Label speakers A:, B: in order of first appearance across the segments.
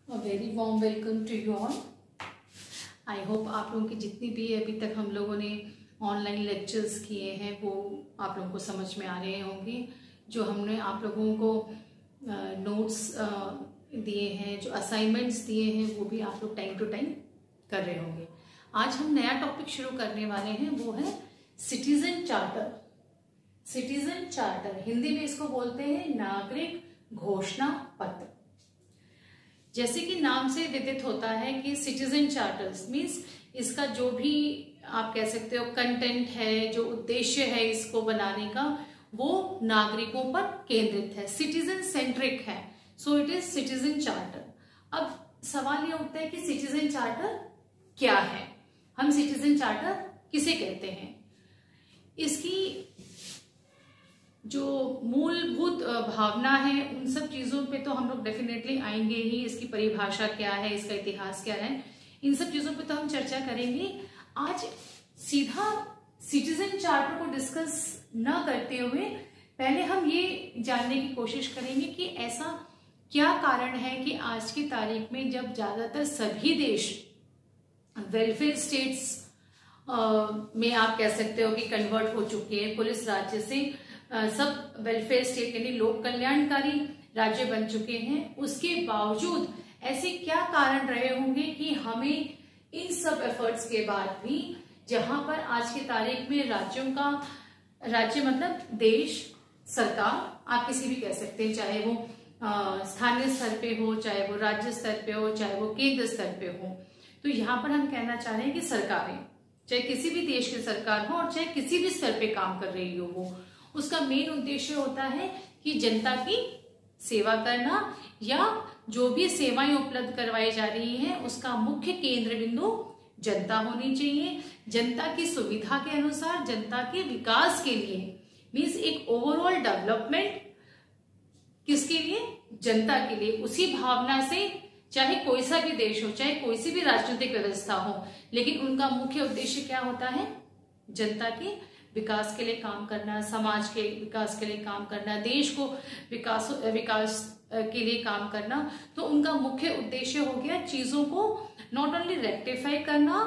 A: Very warm welcome to you all. I hope आप लोगों की जितनी भी अभी तक हम लोगों ने ऑनलाइन लेक्चर्स किए हैं वो आप लोगों को समझ में आ रहे होंगे। जो हमने आप लोगों को नोट्स दिए हैं, जो असाइनमेंट्स दिए हैं, वो भी आप लोग टाइम टू टाइम कर रहे होंगे। आज हम नया टॉपिक शुरू करने वाले हैं, वो है citizen charter. Citizen charter Hindi में इसको बोलते हैं नागरिक घोषणा पत्र। जैसे कि नाम से विदित होता है कि सिटीजन चार्टर्स मीन्स इसका जो भी आप कह सकते हो कंटेंट है, जो उद्देश्य है इसको बनाने का, वो नागरिकों पर केंद्रित है, सिटीजन सेंट्रिक है। So it is citizen charter. अब सवाल ये उठता है कि सिटीजन चार्टर क्या है, हम सिटीजन चार्टर किसे कहते हैं। इसकी जो मूलभूत भावना है उन सब चीजों पे तो हम लोग डेफिनेटली आएंगे ही। इसकी परिभाषा क्या है, इसका इतिहास क्या है, इन सब चीजों पे तो हम चर्चा करेंगे। आज सीधा सिटीजन चार्टर को डिस्कस न करते हुए पहले हम ये जानने की कोशिश करेंगे कि ऐसा क्या कारण है कि आज की तारीख में जब ज्यादातर सभी देश वेलफेयर स्टेट्स में आप कह सकते हो कि कन्वर्ट हो चुके हैं, पुलिस राज्य से सब वेलफेयर स्टेट यानी लोक कल्याणकारी राज्य बन चुके हैं, उसके बावजूद ऐसे क्या कारण रहे होंगे कि हमें इन सब एफर्ट्स के बाद भी, जहां पर आज की तारीख में राज्यों का, राज्य मतलब देश, सरकार आप किसी भी कह सकते हैं, चाहे वो स्थानीय स्तर पे हो, चाहे वो राज्य स्तर पे हो, चाहे वो केंद्र स्तर पे हो, तो यहाँ पर हम कहना चाह रहे हैं कि सरकारें, चाहे किसी भी देश की सरकार हो और चाहे किसी भी स्तर पे काम कर रही हो, वो उसका मेन उद्देश्य होता है कि जनता की सेवा करना, या जो भी सेवाएं उपलब्ध करवाई जा रही हैं उसका मुख्य केंद्र बिंदु जनता होनी चाहिए। जनता की सुविधा के अनुसार, जनता के विकास के लिए, मीन्स एक ओवरऑल डेवलपमेंट किसके लिए, जनता के लिए। उसी भावना से चाहे कोई सा भी देश हो, चाहे कोई सी भी राजनीतिक व्यवस्था हो, लेकिन उनका मुख्य उद्देश्य क्या होता है, जनता के विकास के लिए काम करना, समाज के विकास के लिए काम करना, देश को विकास के लिए काम करना। तो उनका मुख्य उद्देश्य हो गया चीजों को नॉट ओनली रेक्टिफाई करना,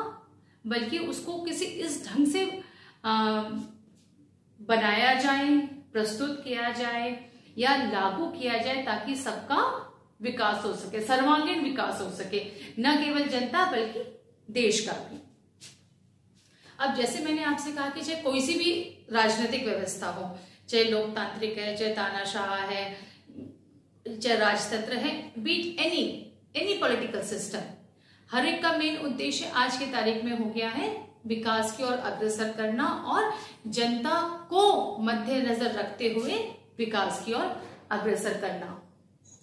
A: बल्कि उसको किसी इस ढंग से बनाया जाए, प्रस्तुत किया जाए या लागू किया जाए ताकि सबका विकास हो सके, सर्वांगीण विकास हो सके, न केवल जनता बल्कि देश का भी। अब जैसे मैंने आपसे कहा कि चाहे कोई सी भी राजनीतिक व्यवस्था हो, चाहे लोकतांत्रिक है, चाहे तानाशाह है, चाहे राजतंत्र है, बीट एनी पॉलिटिकल सिस्टम, हर एक का मेन उद्देश्य आज की तारीख में हो गया है विकास की ओर अग्रसर करना और जनता को मद्देनजर रखते हुए विकास की ओर अग्रसर करना।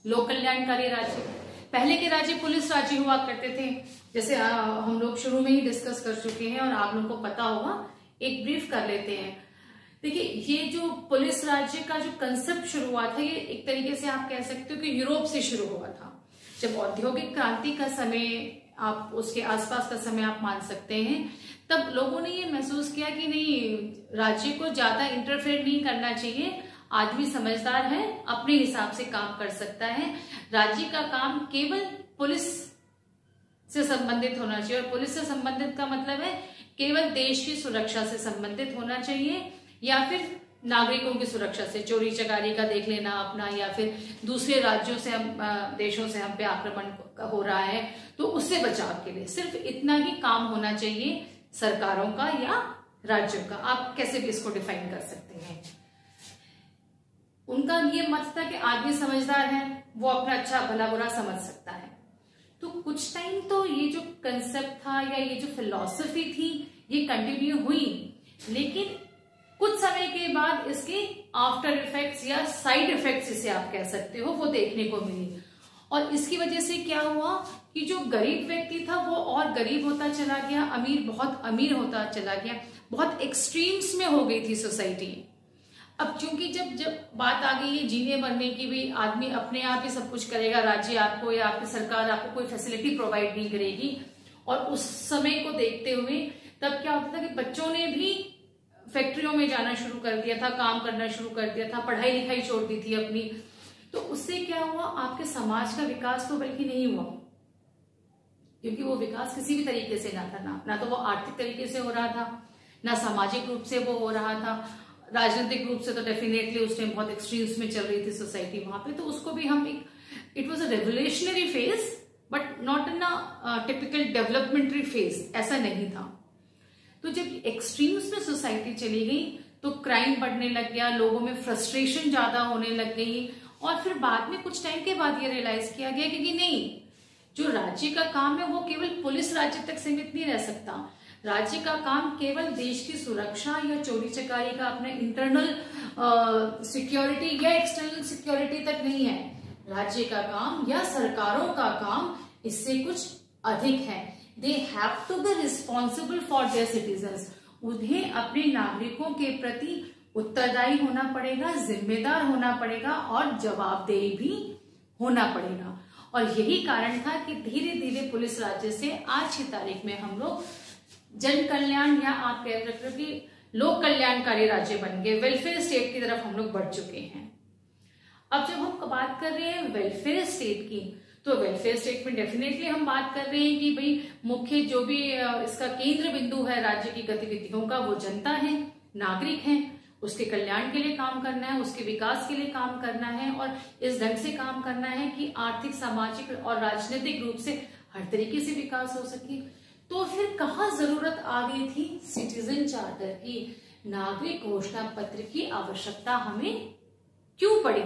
A: लोक कल्याणकारी राज्य, पहले के राज्य पुलिस राज्य हुआ करते थे, जैसे हम लोग शुरू में ही डिस्कस कर चुके हैं और आप लोगों को पता होगा, एक ब्रीफ कर लेते हैं। देखिए, ये जो पुलिस राज्य का जो कंसेप्ट शुरू हुआ था, ये एक तरीके से आप कह सकते हो कि यूरोप से शुरू हुआ था। जब औद्योगिक क्रांति का समय, आप उसके आसपास का समय आप मान सकते हैं, तब लोगों ने ये महसूस किया कि नहीं, राज्य को ज्यादा इंटरफेयर नहीं करना चाहिए, आदमी समझदार है, अपने हिसाब से काम कर सकता है, राज्य का काम केवल पुलिस से संबंधित होना चाहिए। और पुलिस से संबंधित का मतलब है केवल देश की सुरक्षा से संबंधित होना चाहिए, या फिर नागरिकों की सुरक्षा से, चोरी चकारी का देख लेना अपना, या फिर दूसरे राज्यों से हम, देशों से हम पे आक्रमण हो रहा है तो उससे बचाव के लिए सिर्फ इतना ही काम होना चाहिए सरकारों का या राज्यों का, आप कैसे भी इसको डिफाइन कर सकते हैं। उनका ये मत था कि आदमी समझदार है, वो अपना अच्छा भला बुरा समझ सकता है। तो कुछ टाइम तो ये जो कंसेप्ट था या ये जो फिलॉसफी थी ये कंटिन्यू हुई, लेकिन कुछ समय के बाद इसके आफ्टर इफेक्ट्स या साइड इफेक्ट्स जिसे आप कह सकते हो वो देखने को मिली। और इसकी वजह से क्या हुआ कि जो गरीब व्यक्ति था वो और गरीब होता चला गया, अमीर बहुत अमीर होता चला गया, बहुत एक्सट्रीम्स में हो गई थी सोसाइटी। अब चूंकि जब बात आ गई है जीने मरने की भी, आदमी अपने आप ही सब कुछ करेगा, राज्य आपको या आपकी सरकार आपको कोई फैसिलिटी प्रोवाइड नहीं करेगी। और उस समय को देखते हुए तब क्या होता था कि बच्चों ने भी फैक्ट्रियों में जाना शुरू कर दिया था, काम करना शुरू कर दिया था, पढ़ाई लिखाई छोड़ दी थी अपनी। तो उससे क्या हुआ, आपके समाज का विकास तो बल्कि नहीं हुआ, क्योंकि वो विकास किसी भी तरीके से ना था, ना तो वो आर्थिक तरीके से हो रहा था, ना सामाजिक रूप से वो हो रहा था, राजनीतिक रूप से तो डेफिनेटली उस टाइम बहुत एक्सट्रीम्स में चल रही थी सोसाइटी वहां पे, तो उसको भी हम एक, it was a revolutionary phase but not in a typical developmentary phase, ऐसा नहीं था। तो जब एक्सट्रीम्स में सोसाइटी चली गई तो क्राइम बढ़ने लग गया, लोगों में फ्रस्ट्रेशन ज्यादा होने लग गई, और फिर बाद में कुछ टाइम के बाद ये रियलाइज किया गया कि नहीं, जो राज्य का काम है वो केवल पुलिस राज्य तक सीमित नहीं रह सकता। राज्य का काम केवल देश की सुरक्षा या चोरी चकारी का अपने इंटरनल सिक्योरिटी या एक्सटर्नल सिक्योरिटी तक नहीं है। राज्य का काम या सरकारों का काम इससे कुछ अधिक है। They have to be responsible for their citizens. उन्हें अपने नागरिकों के प्रति उत्तरदायी होना पड़ेगा, जिम्मेदार होना पड़ेगा और जवाबदेही भी होना पड़ेगा। और यही कारण था कि धीरे धीरे पुलिस राज्य से आज की तारीख में हम लोग जन कल्याण या आप कह सकते हो कि लोक कल्याणकारी राज्य बन गए, वेलफेयर स्टेट की तरफ हम लोग बढ़ चुके हैं। अब जब हम बात कर रहे हैं वेलफेयर स्टेट की, तो वेलफेयर स्टेट में डेफिनेटली हम बात कर रहे हैं कि भाई मुख्य जो भी इसका केंद्र बिंदु है राज्य की गतिविधियों का, वो जनता है, नागरिक है, उसके कल्याण के लिए काम करना है, उसके विकास के लिए काम करना है, और इस ढंग से काम करना है कि आर्थिक, सामाजिक और राजनीतिक रूप से हर तरीके से विकास हो सके। तो फिर कहाँ जरूरत आ गई थी सिटीजन चार्टर की, नागरिक घोषणा पत्र की आवश्यकता हमें क्यों पड़ी?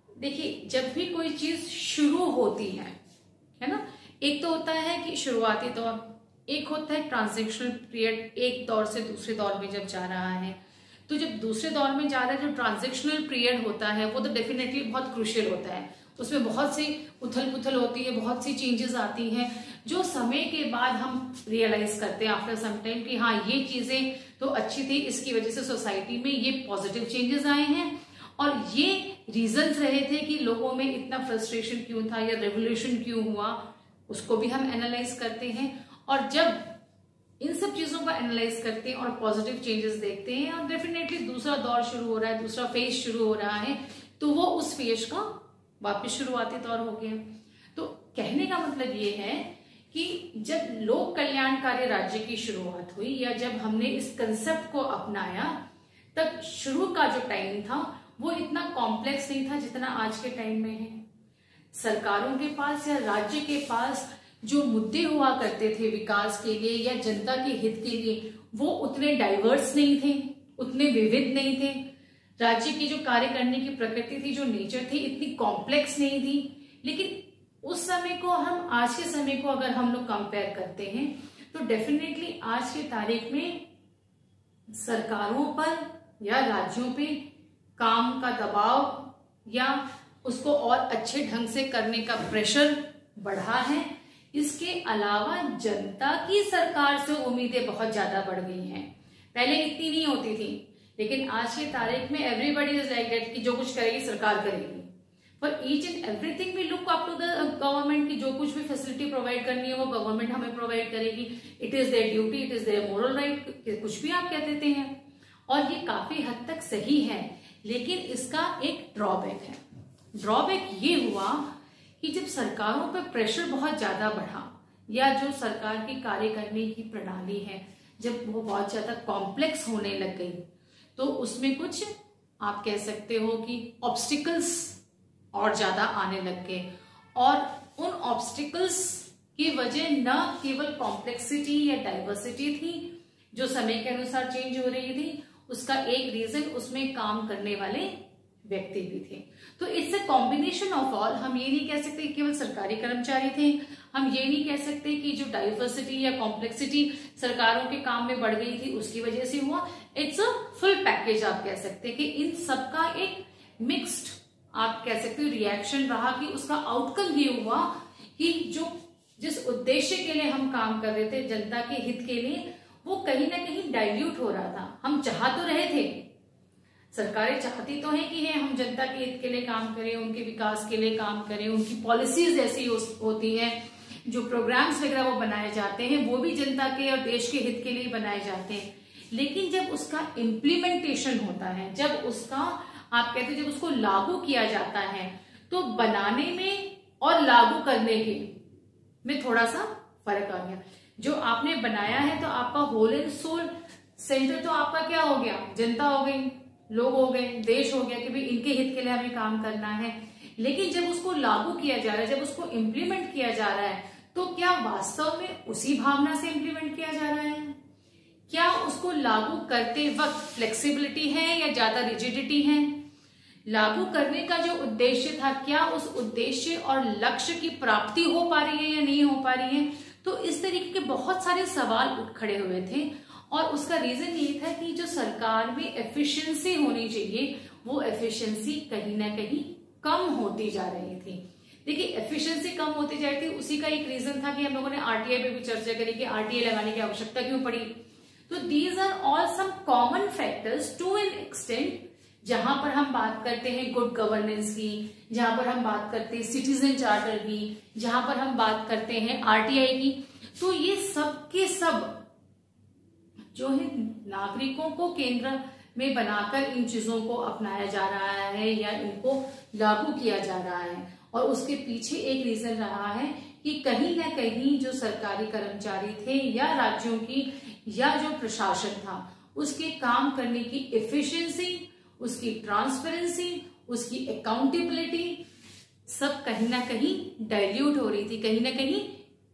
A: देखिए, जब भी कोई चीज शुरू होती है ना, एक तो होता है कि शुरुआती दौर, एक होता है ट्रांजिशनल पीरियड, एक दौर से दूसरे दौर में जब जा रहा है। तो जब दूसरे दौर में जा रहा है, जो ट्रांजिशनल पीरियड होता है वो तो डेफिनेटली बहुत क्रूशियल होता है। उसमें बहुत सी उथल पुथल होती है, बहुत सी चेंजेस आती हैं, जो समय के बाद हम रियलाइज करते हैं आफ्टर सम टाइम कि हाँ, ये चीजें तो अच्छी थी, इसकी वजह से सोसाइटी में ये पॉजिटिव चेंजेस आए हैं, और ये रीजंस रहे थे कि लोगों में इतना फ्रस्ट्रेशन क्यों था या रेवोल्यूशन क्यों हुआ, उसको भी हम एनालाइज करते हैं। और जब इन सब चीजों को एनालाइज करते हैं और पॉजिटिव चेंजेस देखते हैं, और डेफिनेटली दूसरा दौर शुरू हो रहा है, दूसरा फेज शुरू हो रहा है, तो वो उस फेज का वापस शुरुआती दौर हो गया। तो कहने का मतलब ये है कि जब लोक कल्याणकारी राज्य की शुरुआत हुई या जब हमने इस कंसेप्ट को अपनाया, तब शुरू का जो टाइम था वो इतना कॉम्प्लेक्स नहीं था जितना आज के टाइम में है। सरकारों के पास या राज्य के पास जो मुद्दे हुआ करते थे विकास के लिए या जनता के हित के लिए, वो उतने डाइवर्स नहीं थे, उतने विविध नहीं थे। राज्य की जो कार्य करने की प्रकृति थी, जो नेचर थी, इतनी कॉम्प्लेक्स नहीं थी। लेकिन उस समय को हम आज के समय को अगर हम लोग कंपेयर करते हैं, तो डेफिनेटली आज की तारीख में सरकारों पर या राज्यों पे काम का दबाव या उसको और अच्छे ढंग से करने का प्रेशर बढ़ा है। इसके अलावा जनता की सरकार से उम्मीदें बहुत ज्यादा बढ़ गई हैं। पहले इतनी नहीं होती थी, लेकिन आज की तारीख में एवरीबडी इज लाइक दैट कि जो कुछ करेगी सरकार करेगी। For each and everything we look up to the government की जो कुछ भी फैसिलिटी प्रोवाइड करनी है वो गवर्नमेंट हमें प्रोवाइड करेगी। It is their duty, it is their moral right, कुछ भी आप कह देते हैं, और ये काफी हद तक सही है। लेकिन इसका एक ड्रॉबैक है। ड्रॉबैक ये हुआ कि जब सरकारों पर प्रेशर बहुत ज्यादा बढ़ा या जो सरकार की कार्य करने की प्रणाली है जब वो बहुत ज्यादा कॉम्प्लेक्स होने लग गई, तो उसमें कुछ आप कह सकते हो कि ऑब्स्टिकल्स और ज्यादा आने लग गए। और उन ऑब्स्टिकल्स की वजह न केवल कॉम्प्लेक्सिटी या डाइवर्सिटी थी जो समय के अनुसार चेंज हो रही थी, उसका एक रीजन उसमें काम करने वाले व्यक्ति भी थे। तो it's a combination of all. हम ये नहीं कह सकते कि केवल सरकारी कर्मचारी थे, हम ये नहीं कह सकते कि जो डाइवर्सिटी या कॉम्प्लेक्सिटी सरकारों के काम में बढ़ गई थी उसकी वजह से हुआ। इट्स अ फुल पैकेज आप कह सकते हैं कि इन सबका एक मिक्स्ड आप कह सकते हो रिएक्शन रहा कि उसका आउटकम ये हुआ कि जो जिस उद्देश्य के लिए हम काम कर रहे थे जनता के हित के लिए, वो कहीं ना कहीं डाइल्यूट हो रहा था। हम चाह तो रहे थे, सरकारें चाहती तो हैं कि हम जनता के हित के लिए काम करें, उनके विकास के लिए काम करें, उनकी पॉलिसीज ऐसी होती हैं, जो प्रोग्राम्स वगैरह वो बनाए जाते हैं वो भी जनता के और देश के हित के लिए बनाए जाते हैं। लेकिन जब उसका इम्प्लीमेंटेशन होता है, जब उसका आप कहते हैं जब उसको लागू किया जाता है, तो बनाने में और लागू करने के में थोड़ा सा फर्क आ गया। जो आपने बनाया है तो आपका होल एंड सोल सेंटर तो आपका क्या हो गया, जनता हो गई, लोग हो गए, देश हो गया कि भाई इनके हित के लिए हमें काम करना है। लेकिन जब उसको लागू किया जा रहा है, जब उसको इम्प्लीमेंट किया जा रहा है, तो क्या वास्तव में उसी भावना से इम्प्लीमेंट किया जा रहा है? क्या उसको लागू करते वक्त फ्लेक्सिबिलिटी है या ज्यादा रिजिडिटी है? लागू करने का जो उद्देश्य था, क्या उस उद्देश्य और लक्ष्य की प्राप्ति हो पा रही है या नहीं हो पा रही है? तो इस तरीके के बहुत सारे सवाल उठ खड़े हुए थे और उसका रीजन ये था कि जो सरकार में एफिशिएंसी होनी चाहिए वो एफिशिएंसी कहीं ना कहीं कम होती जा रही थी। देखिए, एफिशिएंसी कम होती जा रही थी, उसी का एक रीजन था कि हम लोगों ने आरटीआई पे भी चर्चा करी कि आरटीआई लगाने की आवश्यकता क्यों पड़ी। तो these are all some common factors to an extent, जहां पर हम बात करते हैं गुड गवर्नेंस की, जहां पर हम बात करते हैं सिटीजन चार्टर की, जहां पर हम बात करते हैं आरटीआई की। तो ये सब के सब जो है नागरिकों को केंद्र में बनाकर इन चीजों को अपनाया जा रहा है या इनको लागू किया जा रहा है। और उसके पीछे एक रीजन रहा है कि कहीं ना कहीं जो सरकारी कर्मचारी थे या राज्यों की या जो प्रशासन था, उसके काम करने की एफिशिएंसी, उसकी ट्रांसपेरेंसी, उसकी अकाउंटेबिलिटी सब कहीं ना कहीं डाइल्यूट हो रही थी, कहीं ना कहीं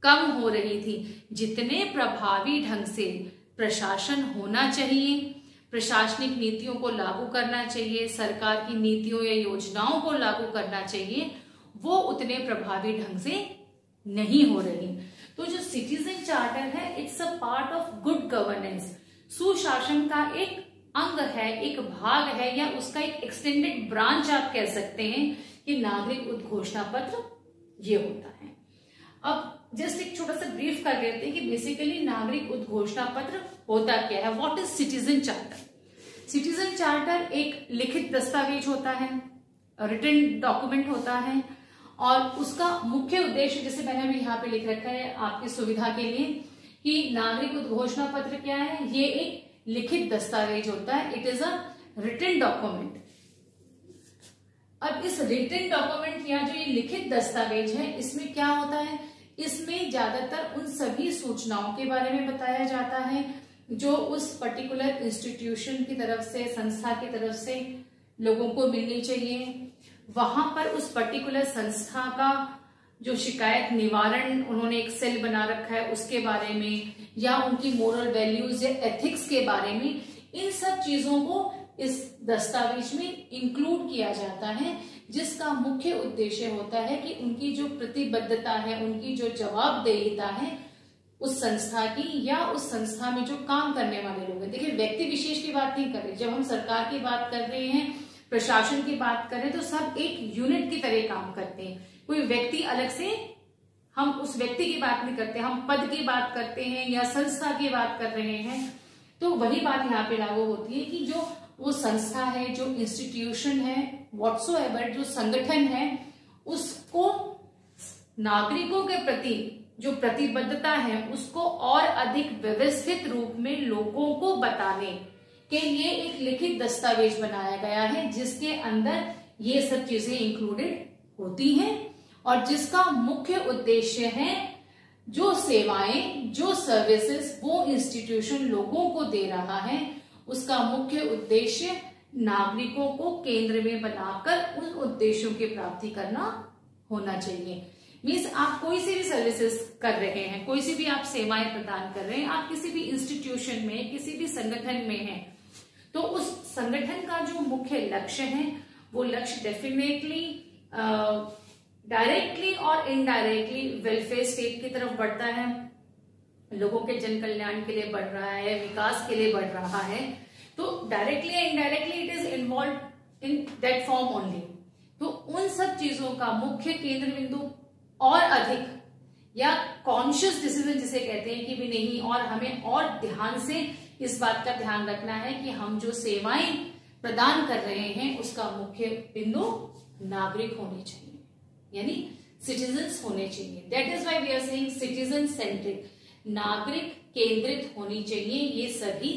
A: कम हो रही थी। जितने प्रभावी ढंग से प्रशासन होना चाहिए, प्रशासनिक नीतियों को लागू करना चाहिए, सरकार की नीतियों या योजनाओं को लागू करना चाहिए, वो उतने प्रभावी ढंग से नहीं हो रही। तो जो सिटीजन चार्टर है, it's a part of good governance, सुशासन का एक अंग है, एक भाग है, या उसका एक एक्सटेंडेड ब्रांच आप कह सकते हैं कि नागरिक उद्घोषणा पत्र ये होता है। अब जस्ट एक छोटा सा ब्रीफ कर लेते हैं कि बेसिकली नागरिक उद्घोषणा पत्र होता क्या है। What is citizen charter? Citizen charter एक लिखित दस्तावेज होता है, रिटन डॉक्यूमेंट होता है, और उसका मुख्य उद्देश्य, जैसे मैंने अभी यहाँ पे लिख रखा है आपकी सुविधा के लिए, कि नागरिक उद्घोषणा पत्र क्या है, ये एक लिखित दस्तावेज होता है। It is a written document. अब इस रिटन डॉक्यूमेंट या जो ये लिखित दस्तावेज है, इसमें क्या होता है, इसमें ज्यादातर उन सभी सूचनाओं के बारे में बताया जाता है जो उस पर्टिकुलर इंस्टीट्यूशन की तरफ से, संस्था की तरफ से लोगों को मिलनी चाहिए। वहां पर उस पर्टिकुलर संस्था का जो शिकायत निवारण उन्होंने एक सेल बना रखा है उसके बारे में, या उनकी मोरल वैल्यूज या एथिक्स के बारे में, इन सब चीजों को इस दस्तावेज में इंक्लूड किया जाता है, जिसका मुख्य उद्देश्य होता है कि उनकी जो प्रतिबद्धता है, उनकी जो जवाबदेहिता है उस संस्था की, या उस संस्था में जो काम करने वाले लोग हैं। देखिए, व्यक्ति विशेष की बात नहीं कर रहे, जब हम सरकार की बात कर रहे हैं, प्रशासन की बात कर रहे हैं, तो सब एक यूनिट की तरह काम करते हैं। कोई व्यक्ति अलग से, हम उस व्यक्ति की बात नहीं करते, हम पद की बात करते हैं या संस्था की बात कर रहे हैं। तो वही बात यहाँ पे लागू होती है कि जो वो संस्था है, जो इंस्टीट्यूशन है, व्हाट्सोएवर जो संगठन है, उसको नागरिकों के प्रति जो प्रतिबद्धता है उसको और अधिक व्यवस्थित रूप में लोगों को बताने के लिए एक लिखित दस्तावेज बनाया गया है, जिसके अंदर ये सब चीजें इंक्लूडेड होती हैं, और जिसका मुख्य उद्देश्य है जो सेवाएं, जो सर्विसेज वो इंस्टीट्यूशन लोगों को दे रहा है, उसका मुख्य उद्देश्य नागरिकों को केंद्र में बनाकर उन उद्देश्यों की प्राप्ति करना होना चाहिए। मीन्स आप कोई सी भी सर्विसेज कर रहे हैं, कोई सी भी आप सेवाएं प्रदान कर रहे हैं, आप किसी भी इंस्टीट्यूशन में, किसी भी संगठन में हैं, तो उस संगठन का जो मुख्य लक्ष्य है वो लक्ष्य डेफिनेटली डायरेक्टली और इनडायरेक्टली वेलफेयर स्टेट की तरफ बढ़ता है, लोगों के जन कल्याण के लिए बढ़ रहा है, विकास के लिए बढ़ रहा है। तो डायरेक्टली या indirectly it is involve in that form only. तो उन सब चीजों का मुख्य केंद्र बिंदु और अधिक या कॉन्शियस डिसीजन जिसे कहते हैं कि भी नहीं, और हमें और ध्यान से इस बात का ध्यान रखना है कि हम जो सेवाएं प्रदान कर रहे हैं उसका मुख्य बिंदु नागरिक होने चाहिए, यानी सिटीजन्स होने चाहिए। That is why we are saying citizen centric, नागरिक केंद्रित होनी चाहिए ये सभी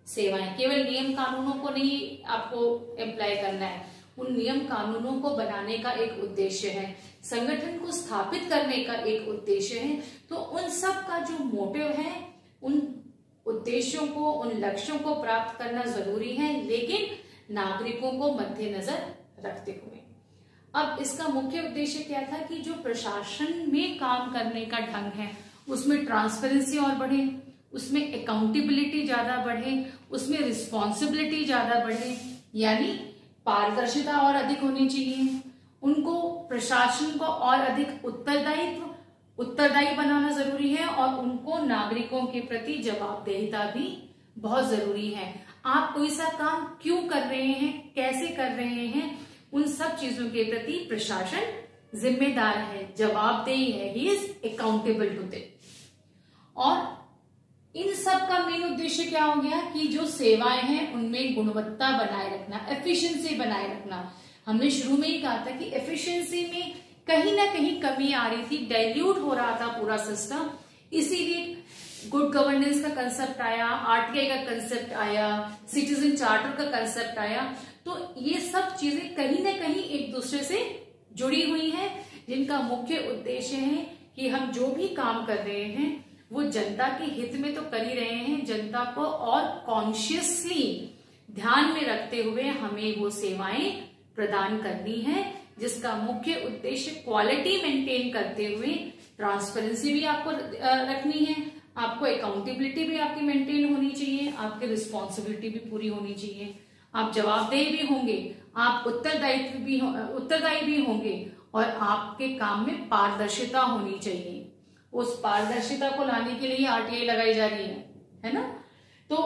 A: सेवाएं। केवल नियम कानूनों को नहीं आपको अप्लाई करना है, उन नियम कानूनों को बनाने का एक उद्देश्य है, संगठन को स्थापित करने का एक उद्देश्य है। तो उन सब का जो मोटिव है, उन उद्देश्यों को, उन लक्ष्यों को प्राप्त करना जरूरी है, लेकिन नागरिकों को मद्देनजर रखते हुए। अब इसका मुख्य उद्देश्य क्या था कि जो प्रशासन में काम करने का ढंग है उसमें ट्रांसपेरेंसी और बढ़े, उसमें अकाउंटेबिलिटी ज्यादा बढ़े, उसमें रिस्पॉन्सिबिलिटी ज्यादा बढ़े, यानी पारदर्शिता और अधिक होनी चाहिए। उनको, प्रशासन को और अधिक उत्तरदायी बनाना जरूरी है और उनको नागरिकों के प्रति जवाबदेहिता भी बहुत जरूरी है। आप कोई सा काम क्यों कर रहे हैं, कैसे कर रहे हैं, उन सब चीजों के प्रति प्रशासन जिम्मेदार है, जवाबदेही है, he is accountable to it. और इन सब का मेन उद्देश्य क्या हो गया कि जो सेवाएं हैं उनमें गुणवत्ता बनाए रखना, एफिशिएंसी बनाए रखना। हमने शुरू में ही कहा था कि एफिशिएंसी में कहीं ना कहीं कमी आ रही थी, डाइल्यूट हो रहा था पूरा सिस्टम, इसीलिए गुड गवर्नेंस का कंसेप्ट आया, आरटीआई का कंसेप्ट आया, सिटीजन चार्टर का कंसेप्ट आया। तो ये सब चीजें कहीं ना कहीं एक दूसरे से जुड़ी हुई हैं, जिनका मुख्य उद्देश्य है कि हम जो भी काम कर रहे हैं वो जनता के हित में तो कर ही रहे हैं, जनता को और कॉन्शियसली ध्यान में रखते हुए हमें वो सेवाएं प्रदान करनी है, जिसका मुख्य उद्देश्य क्वालिटी मेंटेन करते हुए ट्रांसपेरेंसी भी आपको रखनी है, आपको अकाउंटेबिलिटी भी आपकी मेंटेन होनी चाहिए, आपकी रिस्पॉन्सिबिलिटी भी पूरी होनी चाहिए, आप जवाबदेह भी होंगे, आप उत्तरदायी भी होंगे और आपके काम में पारदर्शिता होनी चाहिए। उस पारदर्शिता को लाने के लिए आरटीआई लगाई जा रही है ना। तो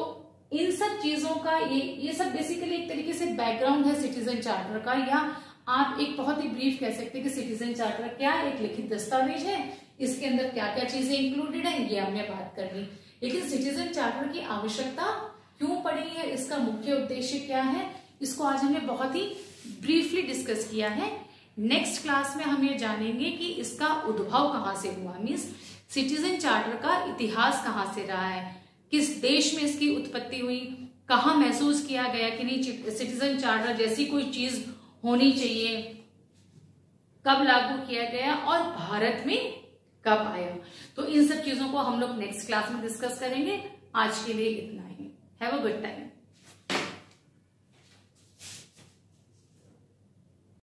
A: इन सब चीजों का ये सब बेसिकली एक तरीके से बैकग्राउंड है सिटीजन चार्टर का, या आप एक बहुत ही ब्रीफ कह सकते हैं कि सिटीजन चार्टर क्या है, एक लिखित दस्तावेज है, इसके अंदर क्या क्या चीजें इंक्लूडेड है ये हमने बात कर ली। लेकिन सिटीजन चार्टर की आवश्यकता क्यों पड़ी है, इसका मुख्य उद्देश्य क्या है, इसको आज हमने बहुत ही ब्रीफली डिस्कस किया है। नेक्स्ट क्लास में हम ये जानेंगे कि इसका उद्भव कहाँ से हुआ, मीन्स सिटीजन चार्टर का इतिहास कहाँ से रहा है, किस देश में इसकी उत्पत्ति हुई, कहाँ महसूस किया गया कि नहीं सिटीजन चार्टर जैसी कोई चीज होनी चाहिए, कब लागू किया गया और भारत में कब आया। तो इन सब चीजों को हम लोग नेक्स्ट क्लास में डिस्कस करेंगे। आज के लिए इतना ही। Have a good time.